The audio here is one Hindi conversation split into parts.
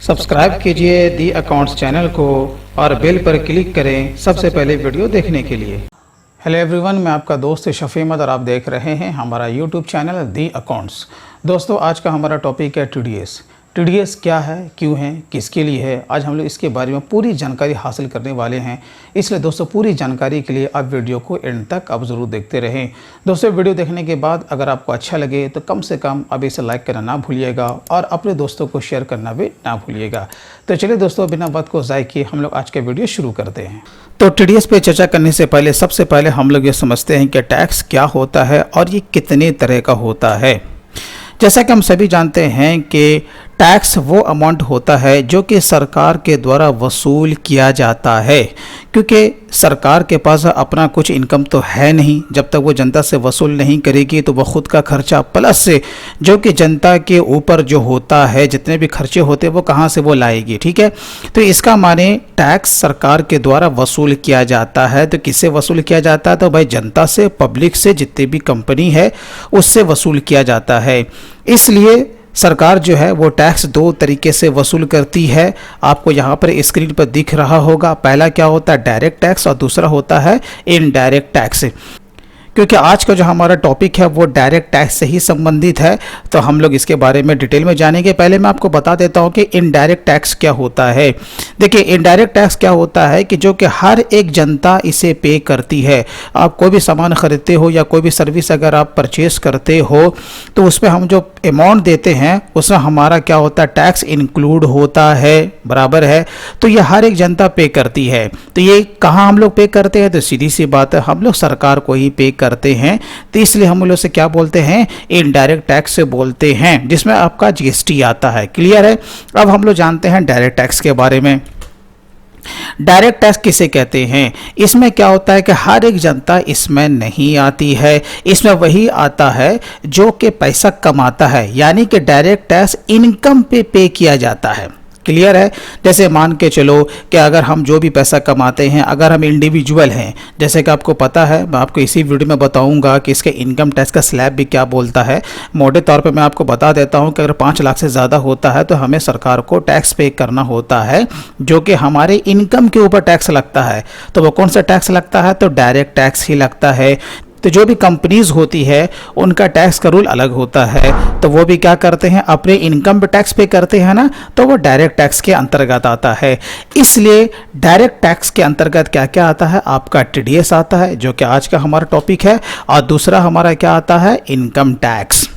सब्सक्राइब कीजिए दी अकाउंट्स चैनल को और बेल पर क्लिक करें सबसे पहले वीडियो देखने के लिए। हेलो एवरीवन, मैं आपका दोस्त शफी अहमद और आप देख रहे हैं हमारा यूट्यूब चैनल दी अकाउंट्स। दोस्तों, आज का हमारा टॉपिक है टीडीएस। टीडीएस क्या है, क्यों है, किसके लिए है, आज हम लोग इसके बारे में पूरी जानकारी हासिल करने वाले हैं। इसलिए दोस्तों, पूरी जानकारी के लिए आप वीडियो को एंड तक आप ज़रूर देखते रहें। दोस्तों, वीडियो देखने के बाद अगर आपको अच्छा लगे तो कम से कम अब इसे लाइक करना ना भूलिएगा और अपने दोस्तों को शेयर करना भी ना भूलिएगा। तो चलिए दोस्तों, बिना बात को ज़ाय किए हम लोग आज का वीडियो शुरू करते हैं। तो टीडीएस पे चर्चा करने से पहले सबसे पहले हम लोग ये समझते हैं कि टैक्स क्या होता है और ये कितने तरह का होता है। जैसा कि हम सभी जानते हैं कि टैक्स वो अमाउंट होता है जो कि सरकार के द्वारा वसूल किया जाता है, क्योंकि सरकार के पास अपना कुछ इनकम तो है नहीं। जब तक वो जनता से वसूल नहीं करेगी तो वो खुद का खर्चा प्लस से जो कि जनता के ऊपर जो होता है, जितने भी खर्चे होते हैं वो कहाँ से वो लाएगी। ठीक है, तो इसका माने टैक्स सरकार के द्वारा वसूल किया जाता है। तो किससे वसूल किया जाता है? तो भाई जनता से, पब्लिक से, जितनी भी कंपनी है उससे वसूल किया जाता है। इसलिए सरकार जो है वो टैक्स दो तरीके से वसूल करती है। आपको यहाँ पर स्क्रीन पर दिख रहा होगा। पहला क्या होता है? डायरेक्ट टैक्स, और दूसरा होता है इनडायरेक्ट टैक्स। क्योंकि आज का जो हमारा टॉपिक है वो डायरेक्ट टैक्स से ही संबंधित है, तो हम लोग इसके बारे में डिटेल में जानेंगे। पहले मैं आपको बता देता हूँ कि इनडायरेक्ट टैक्स क्या होता है। देखिए, इनडायरेक्ट टैक्स क्या होता है कि जो कि हर एक जनता इसे पे करती है। आप कोई भी सामान खरीदते हो या कोई भी सर्विस अगर आप परचेस करते हो तो उसमें हम जो अमाउंट देते हैं उसमें हमारा क्या होता है? टैक्स इंक्लूड होता है, बराबर है। तो ये हर एक जनता पे करती है। तो ये कहाँ हम लोग पे करते हैं? तो सीधी सी बात है, हम लोग सरकार को ही पे करते हैं। तो इसलिए हम लोग से क्या बोलते हैं? इनडायरेक्ट टैक्स से बोलते हैं, जिसमें आपका जीएसटी आता है। क्लियर है? अब हम लोग जानते हैं डायरेक्ट टैक्स के बारे में। डायरेक्ट टैक्स किसे कहते हैं? इसमें क्या होता है कि हर एक जनता इसमें नहीं आती है। इसमें वही आता है जो कि पैसा कमाता है, यानी कि डायरेक्ट टैक्स इनकम पे किया जाता है। क्लियर है? जैसे मान के चलो कि अगर हम जो भी पैसा कमाते हैं, अगर हम इंडिविजुअल हैं, जैसे कि आपको पता है, मैं आपको इसी वीडियो में बताऊंगा कि इसके इनकम टैक्स का स्लैब भी क्या बोलता है। मोटे तौर पे मैं आपको बता देता हूं कि अगर 5 लाख से ज़्यादा होता है तो हमें सरकार को टैक्स पे करना होता है, जो कि हमारे इनकम के ऊपर टैक्स लगता है। तो वो कौन सा टैक्स लगता है? तो डायरेक्ट टैक्स ही लगता है। तो जो भी कंपनीज होती है उनका टैक्स का रूल अलग होता है, तो वो भी क्या करते हैं? अपने इनकम पे टैक्स पे करते हैं ना, तो वो डायरेक्ट टैक्स के अंतर्गत आता है। इसलिए डायरेक्ट टैक्स के अंतर्गत क्या क्या आता है? आपका टीडीएस आता है, जो कि आज का हमारा टॉपिक है, और दूसरा हमारा क्या आता है? इनकम टैक्स,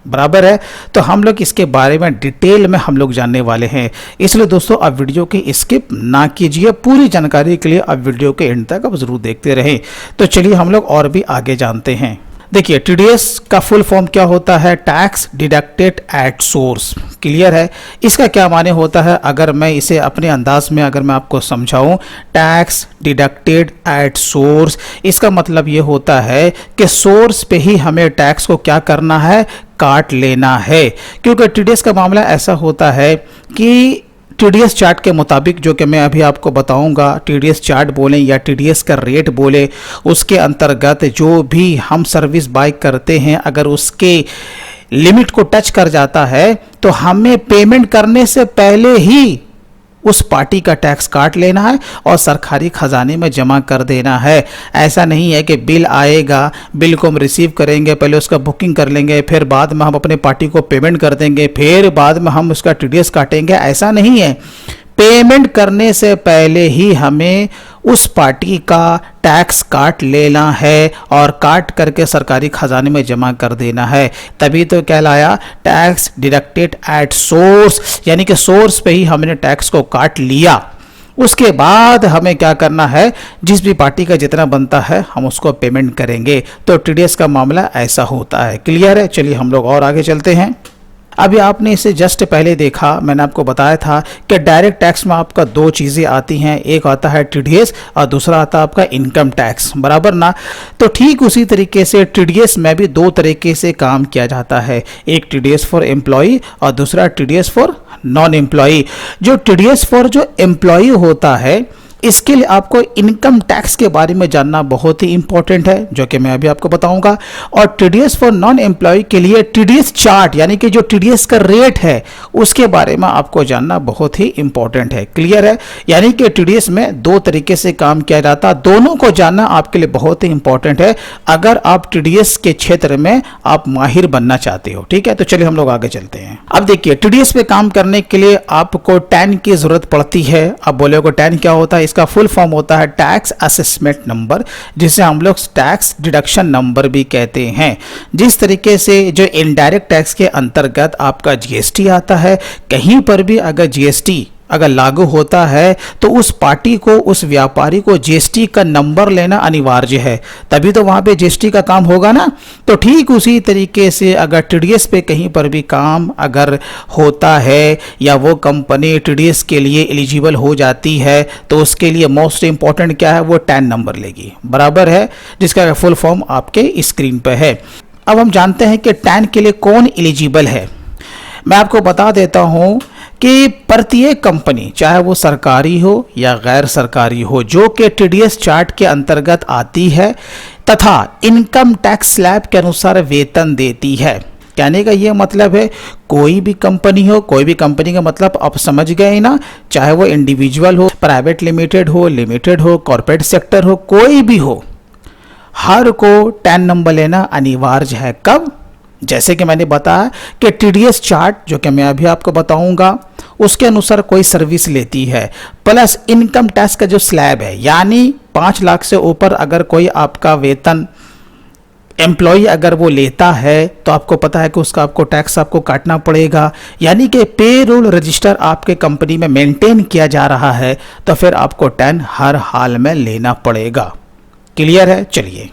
बराबर है। तो हम लोग इसके बारे में डिटेल में हम लोग जानने वाले हैं। इसलिए दोस्तों, आप वीडियो की स्किप ना कीजिए। पूरी जानकारी के लिए आप वीडियो के एंड तक आप जरूर देखते रहें। तो चलिए हम लोग और भी आगे जानते हैं। देखिए, टीडीएस का फुल फॉर्म क्या होता है? Tax deducted at source. Clear है? इसका क्या माने होता है? अगर मैं इसे अपने अंदाज में अगर मैं आपको समझाऊं, टैक्स डिडक्टेड एट सोर्स, इसका मतलब ये होता है कि सोर्स पे ही हमें टैक्स को क्या करना है? काट लेना है। क्योंकि टीडीएस का मामला ऐसा होता है कि टीडीएस चार्ट के मुताबिक, जो कि मैं अभी आपको बताऊंगा, टीडीएस चार्ट बोलें या टीडीएस का रेट बोले, उसके अंतर्गत जो भी हम सर्विस बाय करते हैं, अगर उसके लिमिट को टच कर जाता है तो हमें पेमेंट करने से पहले ही उस पार्टी का टैक्स काट लेना है और सरकारी खजाने में जमा कर देना है। ऐसा नहीं है कि बिल आएगा, बिल को हम रिसीव करेंगे, पहले उसका बुकिंग कर लेंगे, फिर बाद में हम अपने पार्टी को पेमेंट कर देंगे, फिर बाद में हम उसका टीडीएस काटेंगे। ऐसा नहीं है। पेमेंट करने से पहले ही हमें उस पार्टी का टैक्स काट लेना है और काट करके सरकारी खजाने में जमा कर देना है। तभी तो कहलाया टैक्स डिडक्टेड एट सोर्स, यानी कि सोर्स पे ही हमने टैक्स को काट लिया। उसके बाद हमें क्या करना है? जिस भी पार्टी का जितना बनता है हम उसको पेमेंट करेंगे। तो टीडीएस का मामला ऐसा होता है। क्लियर है? चलिए हम लोग और आगे चलते हैं। अभी आपने इसे जस्ट पहले देखा, मैंने आपको बताया था कि डायरेक्ट टैक्स में आपका दो चीज़ें आती हैं, एक आता है टीडीएस और दूसरा आता है आपका इनकम टैक्स, बराबर ना। तो ठीक उसी तरीके से टीडीएस में भी दो तरीके से काम किया जाता है, एक टीडीएस फॉर एम्प्लॉय और दूसरा टीडीएस फॉर नॉन एम्प्लॉय। जो टीडीएस फॉर जो एम्प्लॉय होता है इसके लिए आपको इनकम टैक्स के बारे में जानना बहुत ही इंपॉर्टेंट है, जो कि मैं अभी आपको बताऊंगा। और टीडीएस फॉर नॉन एम्प्लॉय के लिए टीडीएस चार्ट यानी कि जो टीडीएस का रेट है उसके बारे में आपको जानना बहुत ही इंपॉर्टेंट है। क्लियर है? यानी कि टीडीएस में दो तरीके से काम किया जाता है, दोनों को जानना आपके लिए बहुत ही इंपॉर्टेंट है अगर आप टीडीएस के क्षेत्र में आप माहिर बनना चाहते हो। ठीक है, तो चलिए हम लोग आगे चलते हैं। अब देखिए, टीडीएस पे काम करने के लिए आपको टैन की जरूरत पड़ती है। अब बोलोगे टैन क्या होता है? इसका फुल फॉर्म होता है टैक्स असेसमेंट नंबर, जिसे हम लोग टैक्स डिडक्शन नंबर भी कहते हैं। जिस तरीके से जो इनडायरेक्ट टैक्स के अंतर्गत आपका जीएसटी आता है, कहीं पर भी अगर जीएसटी अगर लागू होता है तो उस पार्टी को, उस व्यापारी को जीएसटी का नंबर लेना अनिवार्य है, तभी तो वहां पे जीएसटी का काम होगा ना। तो ठीक उसी तरीके से अगर टीडीएस पे कहीं पर भी काम अगर होता है या वो कंपनी टीडीएस के लिए एलिजिबल हो जाती है तो उसके लिए मोस्ट इंपॉर्टेंट क्या है? वो टैन नंबर लेगी, बराबर है, जिसका फुल फॉर्म आपके स्क्रीन पे है। अब हम जानते हैं कि टैन के लिए कौन एलिजिबल है। मैं आपको बता देता हूं कि प्रत्येक कंपनी, चाहे वो सरकारी हो या गैर सरकारी हो, जो कि टीडीएस चार्ट के अंतर्गत आती है तथा इनकम टैक्स स्लैब के अनुसार वेतन देती है। कहने का ये मतलब है, कोई भी कंपनी हो, कोई भी कंपनी का मतलब आप समझ गए ना, चाहे वो इंडिविजुअल हो, प्राइवेट लिमिटेड हो, कॉर्पोरेट सेक्टर हो, कोई भी हो, हर को टैन नंबर लेना अनिवार्य है। कब? जैसे कि मैंने बताया कि टीडीएस चार्ट, जो कि मैं अभी आपको बताऊंगा, उसके अनुसार कोई सर्विस लेती है, प्लस इनकम टैक्स का जो स्लैब है, यानी 5 लाख से ऊपर अगर कोई आपका वेतन एम्प्लॉय अगर वो लेता है तो आपको पता है कि उसका आपको टैक्स आपको काटना पड़ेगा। यानी कि पे रोल रजिस्टर आपके कंपनी में मेंटेन किया जा रहा है तो फिर आपको टैन हर हाल में लेना पड़ेगा। क्लियर है? चलिए,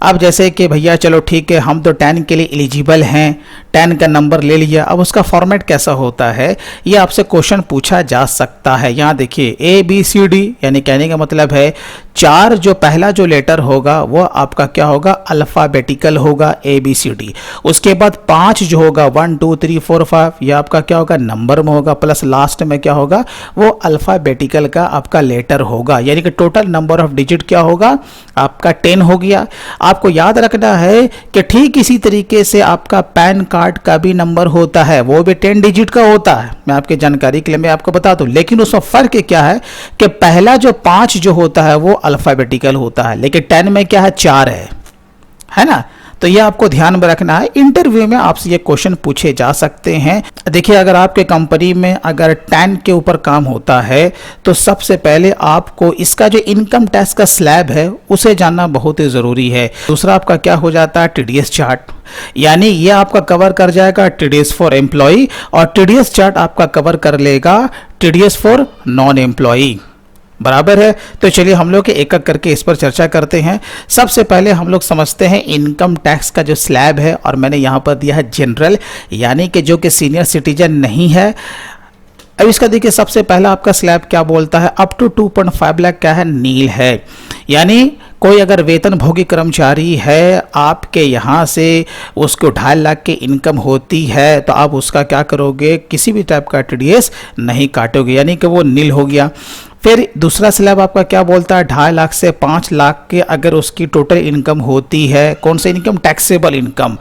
अब जैसे कि भैया चलो ठीक है, हम तो टैन के लिए एलिजिबल हैं, टैन का नंबर ले लिया, अब उसका फॉर्मेट कैसा होता है ये आपसे क्वेश्चन पूछा जा सकता है। यहाँ देखिए ABCD, यानी कहने का मतलब है 4 जो पहला जो लेटर होगा वो आपका क्या होगा? अल्फ़ाबेटिकल होगा, ABCD। उसके बाद 5 जो होगा 1 2 3 4 5 ये आपका क्या होगा? नंबर में होगा, प्लस लास्ट में क्या होगा? वो अल्फ़ाबेटिकल का आपका लेटर होगा, यानी कि टोटल नंबर ऑफ डिजिट क्या होगा? आपका 10 हो गया। आपको याद रखना है कि ठीक इसी तरीके से आपका पैन कार्ड का भी नंबर होता है, वो भी 10 डिजिट का होता है। मैं आपकी जानकारी के लिए मैं आपको बता दूं, लेकिन उसमें फर्क क्या है कि पहला जो 5 जो होता है वो अल्फाबेटिकल होता है, लेकिन 10 में क्या है? 4 है ना। तो ये आपको ध्यान में रखना है, इंटरव्यू में आपसे ये क्वेश्चन पूछे जा सकते हैं। देखिए, अगर आपके कंपनी में अगर टैन के ऊपर काम होता है तो सबसे पहले आपको इसका जो इनकम टैक्स का स्लैब है उसे जानना बहुत ही ज़रूरी है। दूसरा आपका क्या हो जाता है? टीडीएस चार्ट, यानी ये आपका कवर कर जाएगा टीडीएस फॉर एम्प्लॉय, और टीडीएस चार्ट आपका कवर कर लेगा टीडीएस फॉर नॉन एम्प्लॉय, बराबर है। तो चलिए हम लोग एक एक करके इस पर चर्चा करते हैं। सबसे पहले हम लोग समझते हैं इनकम टैक्स का जो स्लैब है, और मैंने यहाँ पर दिया है जनरल, यानी कि जो कि सीनियर सिटीजन नहीं है। अब इसका देखिए, सबसे पहला आपका स्लैब क्या बोलता है? अप टू 2.5 लाख क्या है? नील है, यानी कोई अगर वेतन भोगी कर्मचारी है, आपके यहाँ से उसको 2.5 लाख की इनकम होती है तो आप उसका क्या करोगे? किसी भी टाइप का टीडीएस नहीं काटोगे, यानी कि वो नील हो गया। फिर दूसरा स्लैब आपका क्या बोलता है? 2.5 लाख से 5 लाख के अगर उसकी टोटल इनकम होती है, कौन सी इनकम? टैक्सेबल इनकम,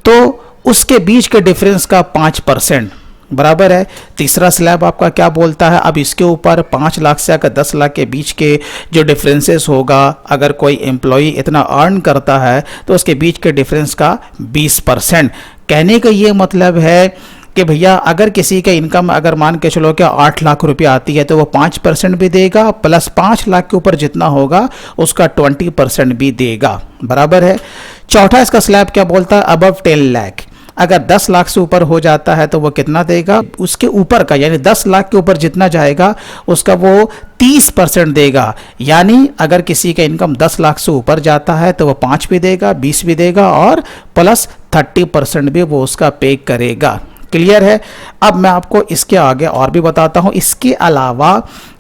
तो उसके बीच के डिफरेंस का 5%, बराबर है। तीसरा स्लैब आपका क्या बोलता है? अब इसके ऊपर 5 लाख से अगर 10 लाख के बीच के जो डिफरेंसेस होगा, अगर कोई एम्प्लॉय इतना अर्न करता है तो उसके बीच के डिफरेंस का 20%। कहने का ये मतलब है कि भैया अगर किसी का इनकम अगर मान के चलो कि 8 लाख रुपया आती है तो वो 5% भी देगा, प्लस 5 लाख के ऊपर जितना होगा उसका 20% भी देगा, बराबर है। चौथा इसका स्लैब क्या बोलता है? अबव 10 लाख, अगर 10 लाख से ऊपर हो जाता है तो वो कितना देगा? उसके ऊपर का, यानी 10 लाख के ऊपर जितना जाएगा उसका वो 30% देगा। यानी अगर किसी का इनकम 10 लाख से ऊपर जाता है तो वो 5 भी देगा, 20 भी देगा, और प्लस 30% भी वो उसका पे करेगा। क्लियर है। अब मैं आपको इसके आगे और भी बताता हूं। इसके अलावा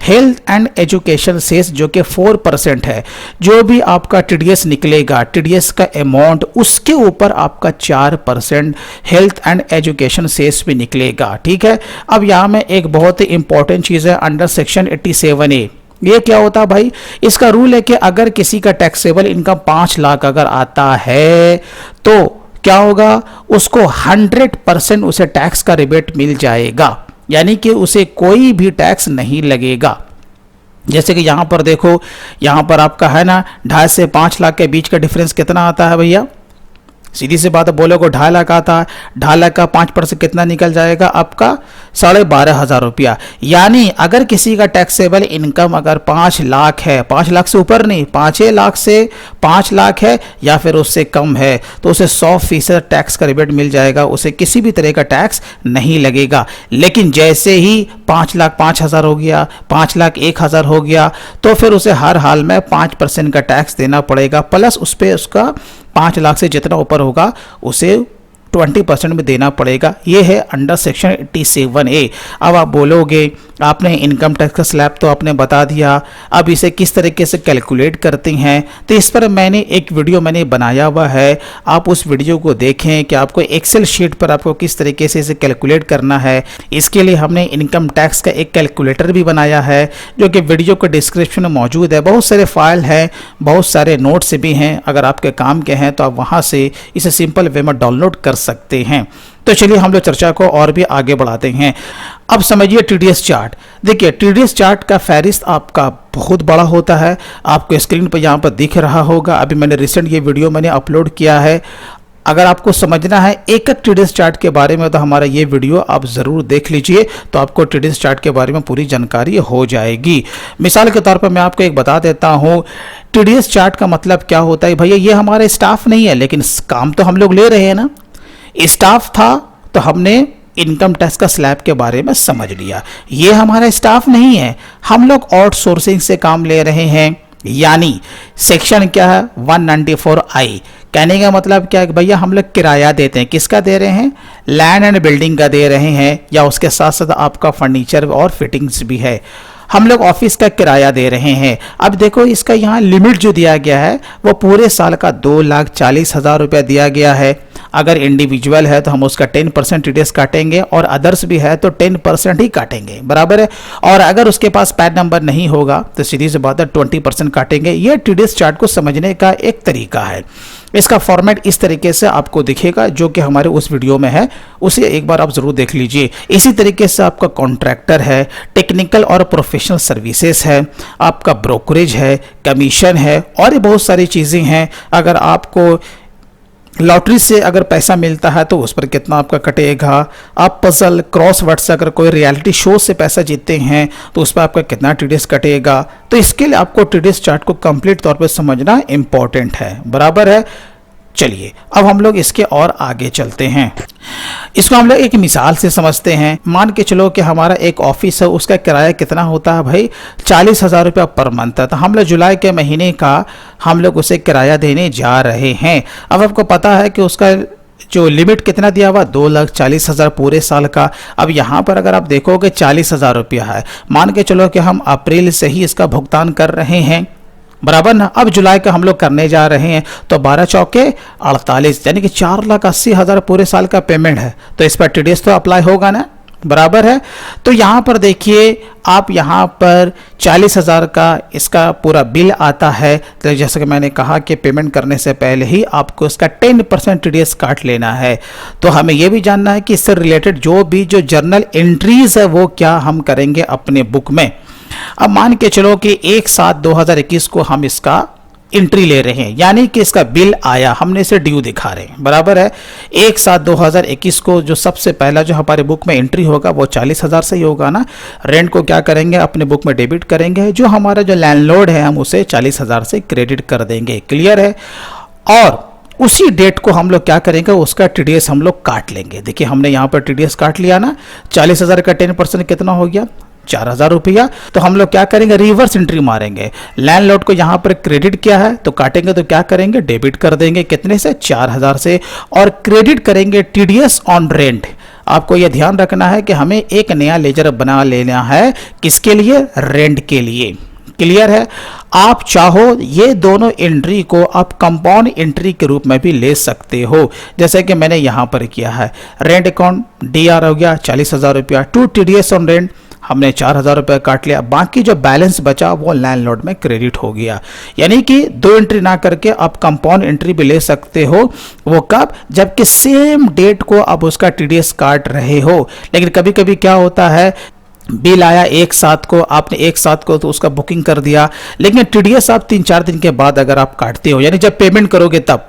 हेल्थ एंड एजुकेशन सेस जो कि 4% है, जो भी आपका टीडीएस निकलेगा, टीडीएस का अमाउंट, उसके ऊपर आपका 4% हेल्थ एंड एजुकेशन सेस भी निकलेगा। ठीक है। अब यहाँ में एक बहुत ही इंपॉर्टेंट चीज़ है अंडर सेक्शन 87A। ये क्या होता है भाई? इसका रूल है कि अगर किसी का टैक्सेबल इनकम 5 लाख अगर आता है तो क्या होगा, उसको 100% उसे टैक्स का रिबेट मिल जाएगा, यानी कि उसे कोई भी टैक्स नहीं लगेगा। जैसे कि यहाँ पर देखो, यहाँ पर आपका है ना 2.5 से 5 लाख के बीच का डिफरेंस कितना आता है भैया? सीधी सी बात है, बोलो को 2.5 लाख आता है, 2.5 लाख का 5% कितना निकल जाएगा? आपका 12,500 रुपया। यानी अगर किसी का टैक्सेबल इनकम अगर 5 लाख है, 5 लाख से ऊपर नहीं, 5 लाख से 5 लाख है या फिर उससे कम है, तो उसे 100% टैक्स का रिबेट मिल जाएगा, उसे किसी भी तरह का टैक्स नहीं लगेगा। लेकिन जैसे ही 5 लाख 5,000 हो गया, 5 लाख 1,000 हो गया, तो फिर उसे हर हाल में 5% का टैक्स देना पड़ेगा, प्लस उस पर उसका 5 लाख से जितना ऊपर होगा उसे 20% में देना पड़ेगा। ये है अंडर सेक्शन 87A। अब आप बोलोगे आपने इनकम टैक्स का स्लैब तो आपने बता दिया, अब इसे किस तरीके से कैलकुलेट करते हैं, तो इस पर मैंने एक वीडियो बनाया हुआ है, आप उस वीडियो को देखें कि आपको एक्सेल शीट पर आपको किस तरीके से इसे कैलकुलेट करना है। इसके लिए हमने इनकम टैक्स का एक कैलकुलेटर भी बनाया है, जो कि वीडियो के डिस्क्रिप्शन में मौजूद है। बहुत सारे फाइल हैं, बहुत सारे नोट्स भी हैं, अगर आपके काम के हैं तो आप वहाँ से इसे सिंपल वे में डाउनलोड कर सकते हैं। तो चलिए हम लोग चर्चा को और भी आगे बढ़ाते हैं। अब समझिए टीडीएस चार्ट। देखिए टीडीएस चार्ट का फहरिस्त आपका बहुत बड़ा होता है, आपको स्क्रीन पर यहाँ पर दिख रहा होगा। अभी मैंने रिसेंट ये वीडियो अपलोड किया है। अगर आपको समझना है एक एक टीडीएस चार्ट के बारे में तो हमारा ये वीडियो आप ज़रूर देख लीजिए, तो आपको टीडीएस चार्ट के बारे में पूरी जानकारी हो जाएगी। मिसाल के तौर पर मैं आपको एक बता देता हूँ, टीडीएस चार्ट का मतलब क्या होता है भैया? ये हमारा स्टाफ नहीं है, लेकिन काम तो हम लोग ले रहे हैं ना। स्टाफ था तो हमने इनकम टैक्स का स्लैब के बारे में समझ लिया। ये हमारा स्टाफ नहीं है, हम लोग आउटसोर्सिंग से काम ले रहे हैं। यानी सेक्शन क्या है? 194I। कहने का मतलब क्या है कि भैया हम लोग किराया देते हैं। किसका दे रहे हैं? लैंड एंड बिल्डिंग का दे रहे हैं, या उसके साथ साथ आपका फर्नीचर और फिटिंग्स भी है। हम लोग ऑफिस का किराया दे रहे हैं। अब देखो इसका यहाँ लिमिट जो दिया गया है वो पूरे साल का 2,40,000 रुपया दिया गया है। अगर इंडिविजुअल है तो हम उसका 10% टीडीएस काटेंगे, और अदर्स भी है तो 10% ही काटेंगे, बराबर है। और अगर उसके पास पैन नंबर नहीं होगा तो सीधी सी बात है 20% काटेंगे। ये टीडीएस चार्ट को समझने का एक तरीका है। इसका फॉर्मेट इस तरीके से आपको दिखेगा, जो कि हमारे उस वीडियो में है, उसे एक बार आप जरूर देख लीजिए। इसी तरीके से आपका कॉन्ट्रैक्टर है, टेक्निकल और प्रोफेशनल सर्विसेज है, आपका ब्रोकरेज है, कमीशन है, और भी बहुत सारी चीज़ें हैं। अगर आपको लॉटरी से अगर पैसा मिलता है तो उस पर कितना आपका कटेगा, आप पजल क्रॉसवर्ड से अगर कोई रियलिटी शो से पैसा जीतते हैं तो उस पर आपका कितना टीडीएस कटेगा। तो इसके लिए आपको टीडीएस चार्ट को कंप्लीट तौर पर समझना इंपॉर्टेंट है, बराबर है। चलिए अब हम लोग इसके और आगे चलते हैं। इसको हम लोग एक मिसाल से समझते हैं। मान के चलो कि हमारा एक ऑफिस है, उसका किराया कितना होता है भाई? 40,000 रुपया पर मंथ है। तो हम लोग जुलाई के महीने का हम लोग उसे किराया देने जा रहे हैं। अब आपको पता है कि उसका जो लिमिट कितना दिया हुआ? 2,40,000 पूरे साल का। अब यहाँ पर अगर आप देखोगे 40,000 रुपया है, मान के चलो कि हम अप्रैल से ही इसका भुगतान कर रहे हैं, बराबर ना। अब जुलाई का हम लोग करने जा रहे हैं, तो 12 चौके 48, यानी कि 4,80,000 पूरे साल का पेमेंट है। तो इस पर टीडीएस तो अप्लाई होगा ना, बराबर है। तो यहाँ पर देखिए आप यहाँ पर 40,000 का इसका पूरा बिल आता है। तो जैसे कि मैंने कहा कि पेमेंट करने से पहले ही आपको इसका 10% टीडीएस काट लेना है। तो हमें यह भी जानना है कि इससे रिलेटेड जो जर्नल एंट्रीज है वो क्या हम करेंगे अपने बुक में। अब मान के चलो कि 1/7/2021 को हम इसका एंट्री ले रहे हैं, यानी कि इसका बिल आया, हमने इसे ड्यू दिखा रहे हैं, बराबर है। 1/7/2021 को जो सबसे पहला जो हमारे बुक में एंट्री होगा वो 40,000 से ही होगा ना। रेंट को क्या करेंगे? अपने बुक में डेबिट करेंगे, जो हमारा जो लैंडलॉर्ड है हम उसे 40,000 से क्रेडिट कर देंगे, क्लियर है। और उसी डेट को हम लोग क्या करेंगे? उसका टीडीएस हम लोग काट लेंगे। देखिए हमने यहाँ पर टीडीएस काट लिया ना, 40,000 का 10% कितना हो गया? 4,000 रुपया। तो हम लोग क्या करेंगे? रिवर्स एंट्री मारेंगे। लैंडलॉर्ड को यहाँ पर क्रेडिट किया है तो काटेंगे, तो क्या करेंगे? डेबिट कर देंगे। कितने से? 4,000 से। और क्रेडिट करेंगे टीडीएस ऑन रेंट। आपको यह ध्यान रखना है कि हमें एक नया लेजर बना लेना है, किसके लिए? रेंट के लिए। क्लियर है? आप चाहो ये दोनों एंट्री को आप कंपाउंड एंट्री के रूप में भी ले सकते हो, जैसे कि मैंने यहाँ पर किया है। रेंट अकाउंट DR हो गया 40,000 रुपया, टू TDS ऑन रेंट हमने 4,000 रुपये काट लिया, बाकी जो बैलेंस बचा वो लैंडलॉर्ड में क्रेडिट हो गया। यानी कि दो एंट्री ना करके आप कंपाउंड एंट्री भी ले सकते हो। वो कब? जबकि सेम डेट को आप उसका TDS काट रहे हो। लेकिन कभी कभी क्या होता है, बिल आया एक साथ को, आपने एक साथ को तो उसका बुकिंग कर दिया, लेकिन TDS आप 3-4 दिन के बाद अगर आप काटते हो, यानी जब पेमेंट करोगे तब,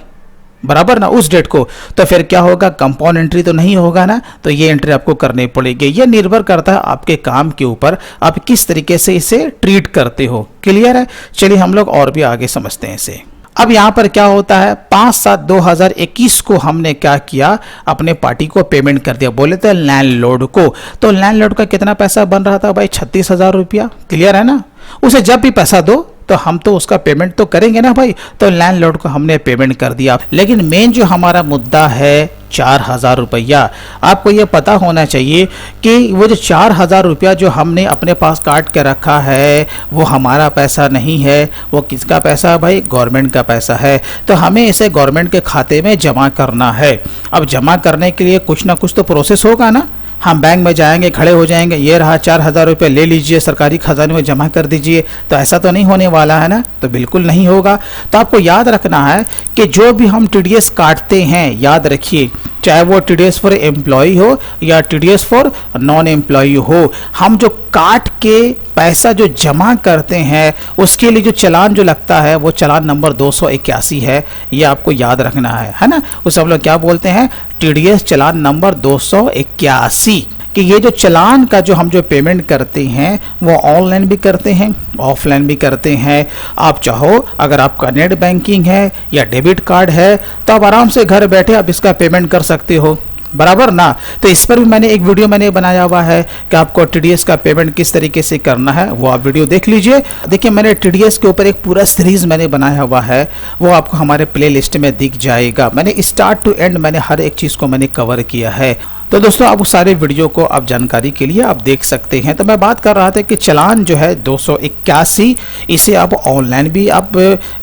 बराबर ना, उस डेट को, तो फिर क्या होगा? कंपाउंड एंट्री तो नहीं होगा ना, तो ये एंट्री आपको करनी पड़ेगी। ये निर्भर करता है आपके काम के ऊपर, आप किस तरीके से इसे ट्रीट करते हो। क्लियर है? चलिए हम लोग और भी आगे समझते हैं इसे। अब यहाँ पर क्या होता है, 5/7/2021 को हमने क्या किया, अपने पार्टी को पेमेंट कर दिया, बोले थे लैंडलॉर्ड को। तो लैंडलॉर्ड का कितना पैसा बन रहा था भाई? 36,000 रुपया। क्लियर है ना? उसे जब भी पैसा दो तो हम तो उसका पेमेंट तो करेंगे ना भाई, तो लैंडलॉर्ड को हमने पेमेंट कर दिया। लेकिन मेन जो हमारा मुद्दा है 4,000 रुपया, आपको ये पता होना चाहिए कि वो जो 4,000 रुपया जो हमने अपने पास काट के रखा है वो हमारा पैसा नहीं है। वो किसका पैसा है भाई? गवर्नमेंट का पैसा है। तो हमें इसे गवर्नमेंट के खाते में जमा करना है। अब जमा करने के लिए कुछ ना कुछ तो प्रोसेस होगा ना। हम बैंक में जाएंगे, खड़े हो जाएंगे, ये रहा 4,000 रुपये, ले लीजिए, सरकारी खजाने में जमा कर दीजिए, तो ऐसा तो नहीं होने वाला है ना, तो बिल्कुल नहीं होगा। तो आपको याद रखना है कि जो भी हम TDS काटते हैं, याद रखिए, चाहे वो TDS फॉर एम्प्लॉय हो या TDS फॉर नॉन एम्प्लॉय हो, हम जो काट के पैसा जो जमा करते हैं उसके लिए जो चालान जो लगता है वो चालान नंबर 281 है। ये आपको याद रखना है ना। उसे हम लोग क्या बोलते हैं? TDS चालान नंबर 281। कि ये जो चालान का जो हम जो पेमेंट करते हैं वो ऑनलाइन भी करते हैं, ऑफलाइन भी करते हैं। आप चाहो, अगर आपका नेट बैंकिंग है या डेबिट कार्ड है, तो आप आराम से घर बैठे आप इसका पेमेंट कर सकते हो, बराबर ना। तो इस पर भी मैंने एक वीडियो बनाया हुआ है कि आपको TDS का पेमेंट किस तरीके से करना है, वो आप वीडियो देख लीजिए। देखिए, मैंने TDS के ऊपर एक पूरा सीरीज मैंने बनाया हुआ है, वो आपको हमारे प्ले लिस्ट में दिख जाएगा। मैंने स्टार्ट टू एंड मैंने हर एक चीज़ को मैंने कवर किया है। तो दोस्तों, आप उस सारे वीडियो को आप जानकारी के लिए आप देख सकते हैं। तो मैं बात कर रहा था कि चालान जो है 281, इसे आप ऑनलाइन भी आप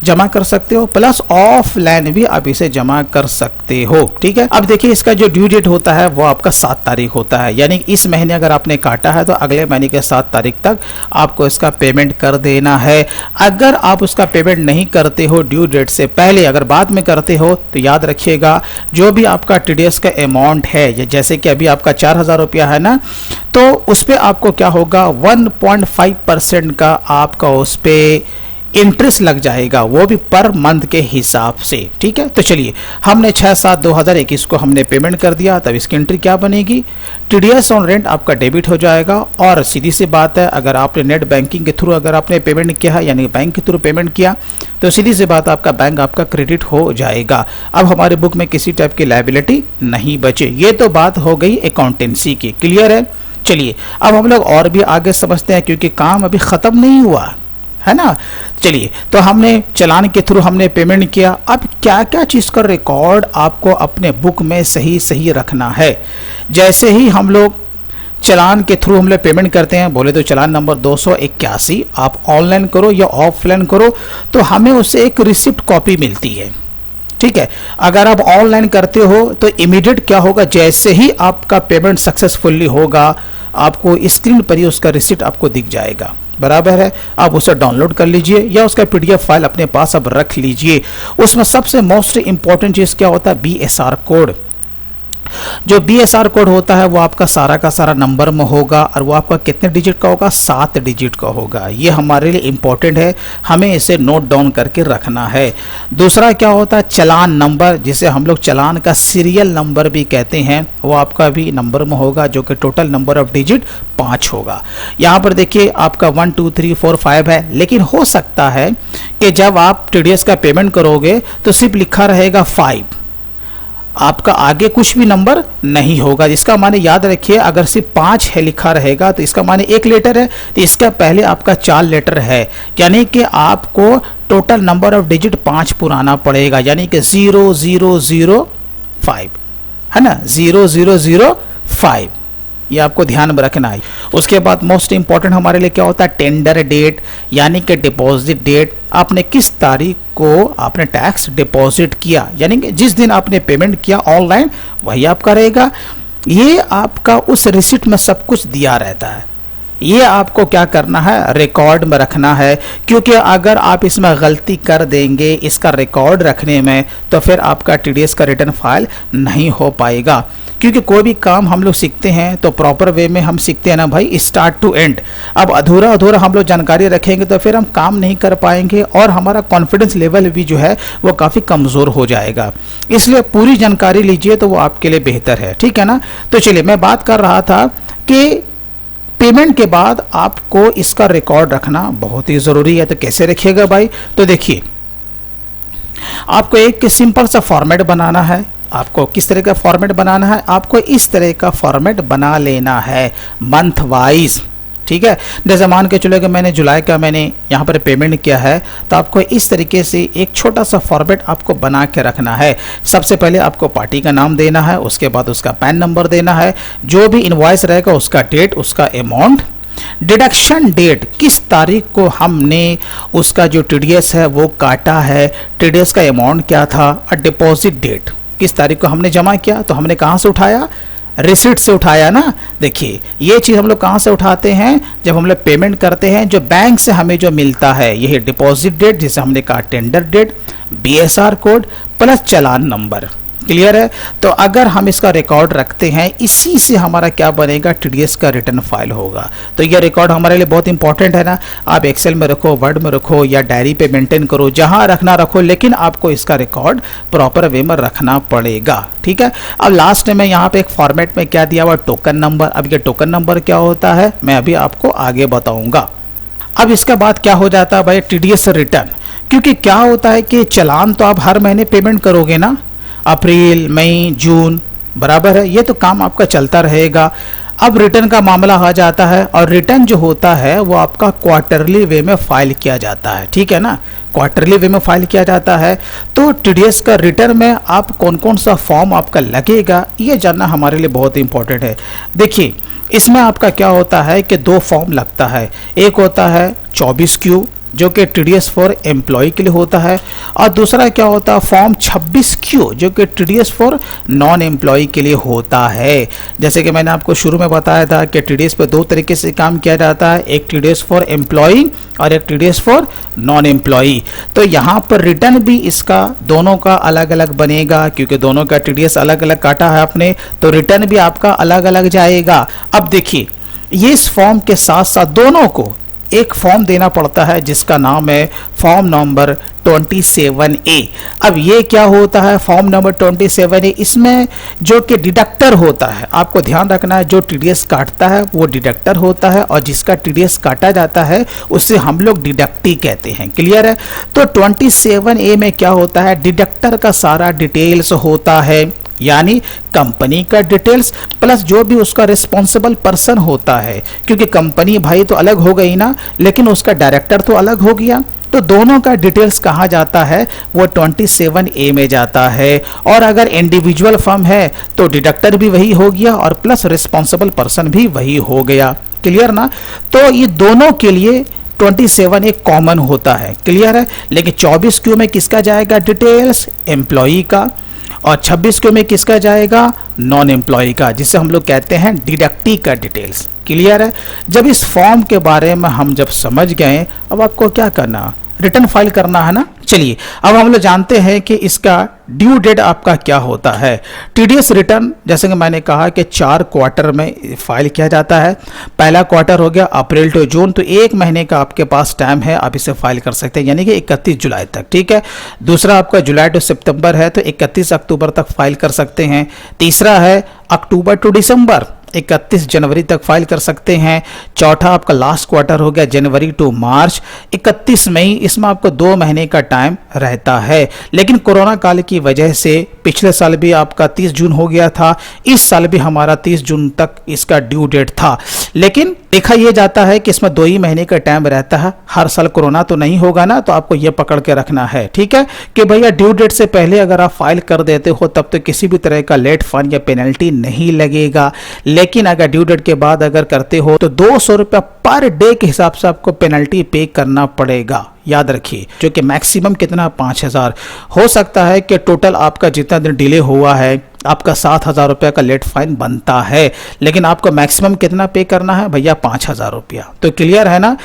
जमा कर सकते हो, प्लस ऑफलाइन भी आप इसे जमा कर सकते हो। ठीक है। अब देखिए, इसका जो ड्यू डेट होता है वो आपका 7 तारीख होता है, यानी इस महीने अगर आपने काटा है तो अगले महीने के 7 तारीख तक आपको इसका पेमेंट कर देना है। अगर आप उसका पेमेंट नहीं करते हो ड्यू डेट से पहले, अगर बाद में करते हो, तो याद रखिएगा जो भी आपका TDS का अमाउंट है, जैसे कि अभी आपका 4,000 रुपया है ना, तो उस पे आपको क्या होगा, 1.5% का आपका उस पे इंटरेस्ट लग जाएगा, वो भी पर मंथ के हिसाब से। ठीक है। तो चलिए, हमने 6/7/2021 को हमने पेमेंट कर दिया, तब इसकी एंट्री क्या बनेगी? TDS ऑन रेंट आपका डेबिट हो जाएगा। और सीधी सी बात है, अगर आपने नेट बैंकिंग के थ्रू अगर आपने पेमेंट किया है, यानी बैंक के थ्रू पेमेंट किया, तो सीधी सी बात, आपका बैंक आपका क्रेडिट हो जाएगा। अब हमारे बुक में किसी टाइप की लायबिलिटी नहीं बचे। ये तो बात हो गई अकाउंटेंसी की। क्लियर है? चलिए, अब हम लोग और भी आगे समझते हैं, क्योंकि काम अभी ख़त्म नहीं हुआ है ना। चलिए, तो हमने चालान के थ्रू हमने पेमेंट किया। अब क्या क्या चीज़ का रिकॉर्ड आपको अपने बुक में सही सही रखना है। जैसे ही हम लोग चालान के थ्रू हम लोग पेमेंट करते हैं, बोले तो चालान नंबर 281, आप ऑनलाइन करो या ऑफलाइन करो, तो हमें उससे एक रिसिप्ट कॉपी मिलती है। ठीक है। अगर आप ऑनलाइन करते हो तो इमीडिएट क्या होगा, जैसे ही आपका पेमेंट सक्सेसफुली होगा, आपको स्क्रीन पर ही उसका रिसिप्ट आपको दिख जाएगा, बराबर है। आप उसे डाउनलोड कर लीजिए या उसका PDF फाइल अपने पास अब रख लीजिए। उसमें सबसे मोस्ट इंपॉर्टेंट चीज़ क्या होता है? BSR code. जो BSR कोड होता है वो आपका सारा का सारा नंबर में होगा, और वो आपका कितने डिजिट का होगा? 7 डिजिट का होगा। ये हमारे लिए इंपॉर्टेंट है, हमें इसे नोट डाउन करके रखना है। दूसरा क्या होता है? चालान नंबर, जिसे हम लोग चालान का सीरियल नंबर भी कहते हैं, वो आपका भी नंबर में होगा, जो कि टोटल नंबर ऑफ डिजिट 5 होगा। यहाँ पर देखिए, आपका 1 2 3 4 5 है, लेकिन हो सकता है कि जब आप TDS का पेमेंट करोगे तो सिर्फ लिखा रहेगा 5, आपका आगे कुछ भी नंबर नहीं होगा। इसका माने याद रखिए, अगर सिर्फ 5 है लिखा रहेगा तो इसका माने 1 लेटर है, तो इसका पहले आपका 4 लेटर है, यानी कि आपको टोटल नंबर ऑफ डिजिट 5 पुराना पड़ेगा, यानी कि 0005 है ना, 0005। 5, ये आपको ध्यान में रखना है। उसके बाद मोस्ट इंपॉर्टेंट हमारे लिए क्या होता है, टेंडर डेट, यानी कि डिपॉजिट डेट, आपने किस तारीख को आपने टैक्स डिपॉजिट किया, यानी कि जिस दिन आपने पेमेंट किया ऑनलाइन वही आपका रहेगा। ये आपका उस रिसिप्ट में सब कुछ दिया रहता है, ये आपको क्या करना है, रिकॉर्ड में रखना है, क्योंकि अगर आप इसमें गलती कर देंगे इसका रिकॉर्ड रखने में तो फिर आपका टीडीएस का रिटर्न फाइल नहीं हो पाएगा। क्योंकि कोई भी काम हम लोग सीखते हैं तो प्रॉपर वे में हम सीखते हैं ना भाई, स्टार्ट टू एंड। अब अधूरा अधूरा हम लोग जानकारी रखेंगे तो फिर हम काम नहीं कर पाएंगे और हमारा कॉन्फिडेंस लेवल भी जो है वो काफ़ी कमज़ोर हो जाएगा। इसलिए पूरी जानकारी लीजिए तो वो आपके लिए बेहतर है, ठीक है ना। तो चलिए, मैं बात कर रहा था कि पेमेंट के बाद आपको इसका रिकॉर्ड रखना बहुत ही ज़रूरी है। तो कैसे रखिएगा भाई, तो देखिए, आपको एक सिंपल सा फॉर्मेट बनाना है। आपको किस तरह का फॉर्मेट बनाना है, आपको इस तरह का फॉर्मेट बना लेना है मंथ वाइज, ठीक है। जैसे मान के चलो कि मैंने जुलाई का मैंने यहाँ पर पेमेंट किया है, तो आपको इस तरीके से एक छोटा सा फॉर्मेट आपको बना के रखना है। सबसे पहले आपको पार्टी का नाम देना है, उसके बाद उसका पैन नंबर देना है, जो भी इनवॉइस रहेगा उसका डेट, उसका अमाउंट, डिडक्शन डेट, किस तारीख को हमने उसका जो टीडीएस है वो काटा है, टीडीएस का अमाउंट क्या था, और डिपॉजिट डेट, किस तारीख को हमने जमा किया, तो हमने कहाँ से उठाया, रिसिप्ट से उठाया ना। देखिए, ये चीज़ हम लोग कहाँ से उठाते हैं, जब हम लोग पेमेंट करते हैं जो बैंक से हमें जो मिलता है, यही डिपॉजिट डेट जिसे हमने कहा, tender date, BSR code plus challan number. Clear है। तो अगर हम इसका रिकॉर्ड रखते हैं, इसी से हमारा क्या बनेगा, टीडीएस का रिटर्न फाइल होगा। तो ये रिकॉर्ड हमारे लिए बहुत इंपॉर्टेंट है ना। आप एक्सेल में रखो, वर्ड में रखो या डायरी पे मेंटेन करो, जहां रखना रखो, लेकिन आपको इसका रिकॉर्ड प्रॉपर वे में रखना पड़ेगा, ठीक है। अब लास्ट में यहाँ पे एक फॉर्मेट में क्या दिया हुआ, टोकन नंबर। अब ये टोकन नंबर क्या होता है मैं अभी आपको आगे बताऊंगा। अब इसके बाद क्या हो जाता है भाई, टीडीएस रिटर्न। क्योंकि क्या होता है कि चालान तो आप हर महीने पेमेंट करोगे ना, अप्रैल, मई, जून, बराबर है, ये तो काम आपका चलता रहेगा। अब रिटर्न का मामला आ जाता है, और रिटर्न जो होता है वो आपका क्वार्टरली वे में फाइल किया जाता है, ठीक है ना। क्वार्टरली वे में फाइल किया जाता है। तो टीडीएस का रिटर्न में आप कौन कौन सा फॉर्म आपका लगेगा, ये जानना हमारे लिए बहुत इंपॉर्टेंट है। देखिए, इसमें आपका क्या होता है कि 2 फॉर्म लगता है। एक होता है 24Q जो कि टीडीएस फॉर एम्प्लॉय के लिए होता है, और दूसरा क्या होता है फॉर्म 26Q जो कि टीडीएस फॉर नॉन एम्प्लॉय के लिए होता है। जैसे कि मैंने आपको शुरू में बताया था कि टीडीएस पे 2 तरीके से काम किया जाता है, एक टीडीएस फॉर एम्प्लॉय और एक टीडीएस फॉर नॉन एम्प्लॉय। तो यहाँ पर रिटर्न भी इसका दोनों का अलग अलग बनेगा, क्योंकि दोनों का टीडीएस अलग अलग काटा है आपने, तो रिटर्न भी आपका अलग अलग जाएगा। अब देखिए, ये इस फॉर्म के साथ साथ दोनों को एक फॉर्म देना पड़ता है जिसका नाम है फॉर्म नंबर 27A। अब ये क्या होता है फॉर्म नंबर 27A, इसमें जो कि डिडक्टर होता है, आपको ध्यान रखना है, जो टीडीएस काटता है वो डिडक्टर होता है, और जिसका टीडीएस काटा जाता है उससे हम लोग डिडक्टी कहते हैं। क्लियर है। तो 27A में क्या होता है, डिडक्टर का सारा डिटेल्स होता है, यानी कंपनी का डिटेल्स प्लस जो भी उसका रिस्पॉन्सिबल पर्सन होता है, क्योंकि कंपनी भाई तो अलग हो गई ना, लेकिन उसका डायरेक्टर तो अलग हो गया। तो दोनों का डिटेल्स कहाँ जाता है, वो 27A में जाता है। और अगर इंडिविजुअल फर्म है तो डिडक्टर भी वही हो गया और प्लस रिस्पॉन्सिबल पर्सन भी वही हो गया। क्लियर ना। तो ये दोनों के लिए 27 एक कॉमन होता है। क्लियर है। लेकिन 24Q में किसका जाएगा डिटेल्स, एम्प्लॉई का, और 26Q में किसका जाएगा, नॉन एम्प्लॉय का, जिसे हम लोग कहते हैं डिडक्टी का डिटेल्स। क्लियर है। जब इस फॉर्म के बारे में हम जब समझ गए, अब आपको क्या करना, रिटर्न फाइल करना है ना। चलिए, अब हम लोग जानते हैं कि इसका ड्यू डेट आपका क्या होता है। टीडीएस रिटर्न जैसे कि मैंने कहा कि 4 क्वार्टर में फाइल किया जाता है। पहला क्वार्टर हो गया अप्रैल टू जून, तो 1 महीने का आपके पास टाइम है, आप इसे फाइल कर सकते हैं, यानी कि 31 जुलाई तक। ठीक है। दूसरा आपका जुलाई टू सितंबर है, तो 31 अक्टूबर तक फाइल कर सकते हैं। तीसरा है अक्टूबर टू दिसंबर, 31 जनवरी तक फाइल कर सकते हैं। चौथा आपका लास्ट क्वार्टर हो गया जनवरी टू मार्च, 31 मई। इसमें आपको 2 महीने का टाइम रहता है। लेकिन कोरोना काल की वजह से पिछले साल भी आपका 30 जून हो गया था, इस साल भी हमारा 30 जून तक इसका ड्यू डेट था। लेकिन देखा यह जाता है कि इसमें 2 ही महीने का टाइम रहता है। हर साल कोरोना तो नहीं होगा ना, तो आपको यह पकड़ के रखना है, ठीक है, कि भैया ड्यू डेट से पहले अगर आप फाइल कर देते हो तब तो किसी भी तरह का लेट फाइन या पेनल्टी नहीं लगेगा। लेकिन अगर ड्यू डेट के बाद अगर करते हो तो 200 रुपया पर डे के हिसाब से आपको पेनल्टी पे करना पड़ेगा। याद रखिए, जो कि मैक्सिमम कितना 5000 हो सकता है कि टोटल आपका जितना दिन डिले हुआ है आपका 7000 रुपया का लेट फाइन बनता है, लेकिन आपको मैक्सिमम कितना पे करना है भैया 5000 रुपया। तो क्लियर है ना।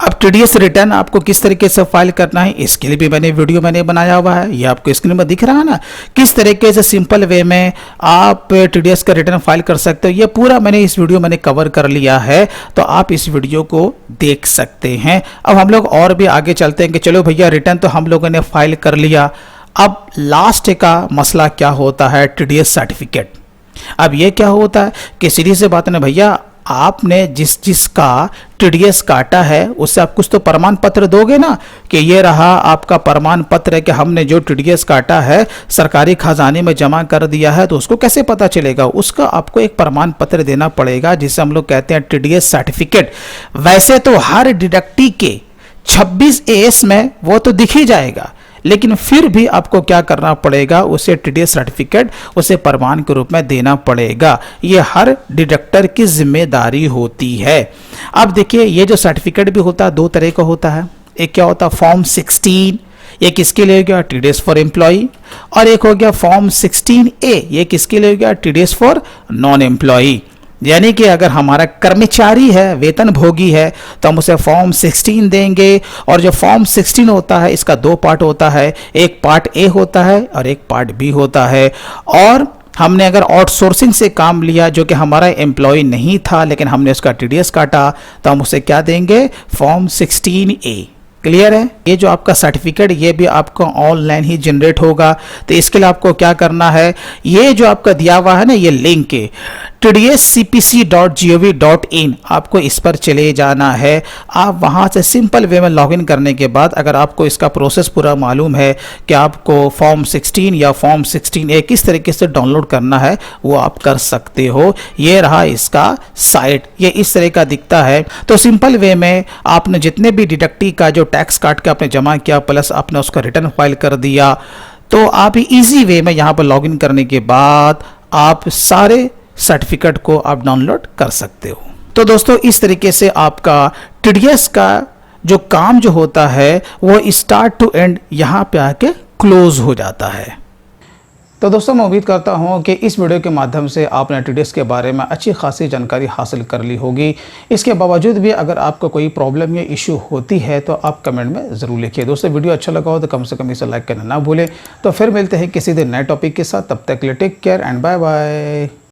अब टीडीएस रिटर्न आपको किस तरीके से फाइल करना है इसके लिए भी वीडियो बनाया हुआ है, ये आपको स्क्रीन में दिख रहा है ना। किस तरीके से सिंपल वे में आप टीडीएस का रिटर्न फाइल कर सकते हो, ये पूरा इस वीडियो में कवर कर लिया है, तो आप इस वीडियो को देख सकते हैं। अब हम लोग और भी आगे चलते हैं कि चलो भैया रिटर्न तो हम लोगों ने फाइल कर लिया, अब लास्ट का मसला क्या होता है, टीडीएस सर्टिफिकेट। अब ये क्या होता है कि सीधी सी बात है भैया, आपने जिसका टीडीएस काटा है उससे आप कुछ तो प्रमाण पत्र दोगे ना, कि ये रहा आपका प्रमाण पत्र है कि हमने जो टीडीएस काटा है सरकारी खजाने में जमा कर दिया है। तो उसको कैसे पता चलेगा, उसका आपको एक प्रमाण पत्र देना पड़ेगा जिसे हम लोग कहते हैं टीडीएस सर्टिफिकेट। वैसे तो हर डिडक्टी के 26 AS में वो तो दिख ही जाएगा, लेकिन फिर भी आपको क्या करना पड़ेगा, उसे टीडीएस सर्टिफिकेट उसे प्रमाण के रूप में देना पड़ेगा। ये हर डिडक्टर की जिम्मेदारी होती है। अब देखिए, ये जो सर्टिफिकेट भी होता है 2 तरह का होता है। एक क्या होता है फॉर्म 16, ये किसके लिए हो गया, टीडीएस फॉर एम्प्लॉय, और एक हो गया फॉर्म 16A, ये किसके लिए हो गया, टीडीएस फॉर नॉन एम्प्लॉय। यानी कि अगर हमारा कर्मचारी है, वेतन भोगी है, तो हम उसे फॉर्म 16 देंगे। और जो फॉर्म 16 होता है इसका 2 पार्ट होता है, एक पार्ट ए होता है और एक पार्ट बी होता है। और हमने अगर आउटसोर्सिंग से काम लिया जो कि हमारा एम्प्लॉय नहीं था, लेकिन हमने उसका टीडीएस काटा, तो हम उसे क्या देंगे, फॉर्म 16A। क्लियर है। ये जो आपका सर्टिफिकेट ये भी आपको ऑनलाइन ही जनरेट होगा। तो इसके लिए आपको क्या करना है, ये जो आपका दिया हुआ है ना ये लिंक है tdscpc.gov.in, आपको इस पर चले जाना है। आप वहां से सिंपल वे में लॉगिन करने के बाद अगर आपको इसका प्रोसेस पूरा मालूम है कि आपको फॉर्म 16 या फॉर्म 16A किस तरीके से डाउनलोड करना है वो आप कर सकते हो। ये रहा इसका साइट, ये इस तरह का दिखता है। तो सिंपल वे में आपने जितने भी डिडक्टी का जो टैक्स काट के आपने जमा किया प्लस आपने उसका रिटर्न फाइल कर दिया, तो आप इजी वे में यहाँ पर लॉगिन करने के बाद आप सारे सर्टिफिकेट को आप डाउनलोड कर सकते हो। तो दोस्तों इस तरीके से आपका टीडीएस का जो काम जो होता है वो स्टार्ट टू एंड यहाँ पे आके क्लोज हो जाता है। तो दोस्तों मैं उम्मीद करता हूँ कि इस वीडियो के माध्यम से आपने टीडीएस के बारे में अच्छी खासी जानकारी हासिल कर ली होगी। इसके बावजूद भी अगर आपको कोई प्रॉब्लम या इशू होती है तो आप कमेंट में ज़रूर लिखिए। दोस्तों वीडियो अच्छा लगा हो तो कम से कम इसे लाइक करना ना भूलें। तो फिर मिलते हैं किसी दिन नए टॉपिक के साथ, तब तक के लिए take care and bye bye.